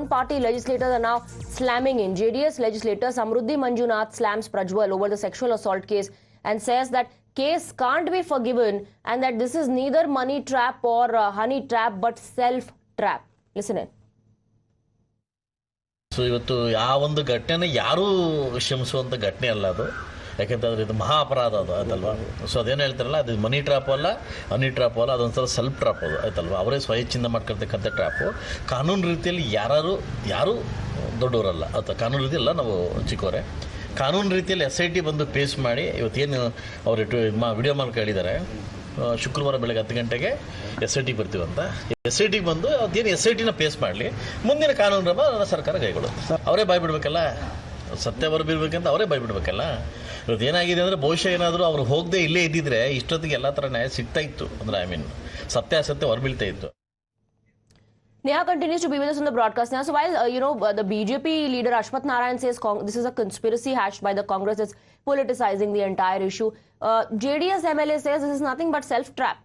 own party legislators are now slamming in. JDS legislator Samruddhi Manjunath slams Prajwal over the sexual assault case and says that case can't be forgiven and that this is neither money trap or honey trap but self trap. Listen in. So ಇವತ್ತು ಆ ಒಂದು ಘಟನೆ ಯಾರೂ ಕ್ಷಮಿಸುವಂಥ ಘಟನೆ ಅಲ್ಲ ಅದು. ಯಾಕೆಂತಂದ್ರೆ ಇದು ಮಹಾ ಅಪರಾಧ ಅದು ಆಯ್ತಲ್ವಾ. ಸೊ ಅದೇನು ಹೇಳ್ತಾರಲ್ಲ, ಅದು ಮನಿ ಟ್ರಾಪ್ ಅಲ್ಲ, ಹನಿ ಟ್ರಾಪ್ ಅಲ್ಲ, ಅದೊಂಥರ ಸೆಲ್ಫ್ ಟ್ರಾಪ್ ಅದು ಆಯ್ತಲ್ವಾ. ಅವರೇ ಸ್ವಇಚ್ಛೆಯಿಂದ ಮಾಡ್ಕೊಳ್ತಕ್ಕಂಥ ಟ್ರಾಪು. ಕಾನೂನು ರೀತಿಯಲ್ಲಿ ಯಾರು ದೊಡ್ಡವರಲ್ಲ ಅಥವಾ ಕಾನೂನು ರೀತಿಯಲ್ಲ, ನಾವು ಚಿಕ್ಕವರೇ. ಕಾನೂನು ರೀತಿಯಲ್ಲಿ SIT ಬಂದು ಪೇಸ್ ಮಾಡಿ ಇವತ್ತೇನು ಅವರು ವಿಡಿಯೋ ಮೂಲಕ ಹೇಳಿದ್ದಾರೆ, ಶುಕ್ರವಾರ ಬೆಳಗ್ಗೆ 10 ಗಂಟೆಗೆ SIT ಬರ್ತೀವಂತ. SIT ಬಂದು ಅದೇನು SITನ ಪೇಸ್ ಮಾಡಲಿ, ಮುಂದಿನ ಕಾನೂನು ಕ್ರಮ ಸರ್ಕಾರ ಕೈಗೊಳ್ಳುತ್ತೆ. ಅವರೇ ಬಾಯ್ಬಿಡ್ಬೇಕಲ್ಲ, ಸತ್ಯ ಹೊರಬಿಡ್ಬೇಕಂತ ಅವರೇ ಬಾಯ್ಬಿಡ್ಬೇಕಲ್ಲ. ಇವತ್ತು ಏನಾಗಿದೆ ಅಂದರೆ, ಬಹುಶಃ ಏನಾದರೂ ಅವ್ರು ಹೋಗದೆ ಇಲ್ಲೇ ಇದ್ದಿದ್ರೆ ಇಷ್ಟೊತ್ತಿಗೆ ಎಲ್ಲ ಥರ ನ್ಯಾಯ ಸಿಗ್ತಾ ಇತ್ತು. ಅಂದರೆ ಸತ್ಯಾಸತ್ಯ ಹೊರಬೀಳ್ತಾ ಇತ್ತು. Neha continues to be with us on the broadcast now. So while, the BJP leader Ashwath Narayan says this is a conspiracy hatched by the Congress that's politicizing the entire issue, JDS MLA says this is nothing but self-trap.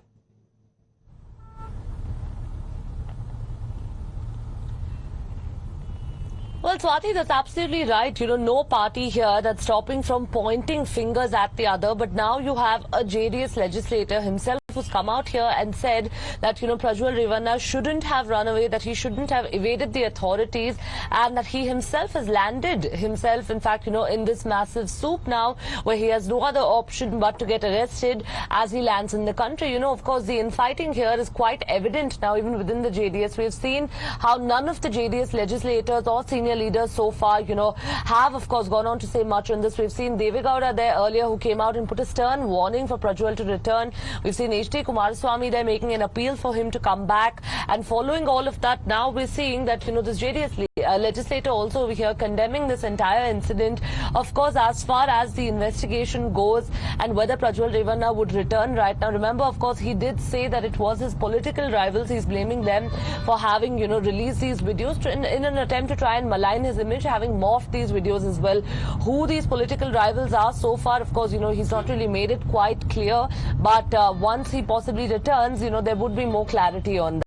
Well, Swati, that's absolutely right. No party here that's stopping from pointing fingers at the other. But now you have a JDS legislator himself who's come out here and said that, Prajwal Revanna shouldn't have run away, that he shouldn't have evaded the authorities, and that he himself has landed himself, in fact, in this massive soup now, where he has no other option but to get arrested as he lands in the country. Of course, the infighting here is quite evident now, even within the JDS. We've seen how none of the JDS legislators or senior leaders so far, have, of course, gone on to say much on this. We've seen Deve Gowda there earlier, who came out and put a stern warning for Prajwal to return. We've seen H.D. Kumaraswamy there making an appeal for him to come back. And following all of that, now we're seeing that, this JDS legislator also over here condemning this entire incident. Of course, as far as the investigation goes and whether Prajwal Revanna would return right now, remember, of course, he did say that it was his political rivals. He's blaming them for having, released these videos in an attempt to try and malign his image, having morphed these videos as well. Who these political rivals are so far, of course, he's not really made it quite clear. But once he possibly returns, there would be more clarity on that.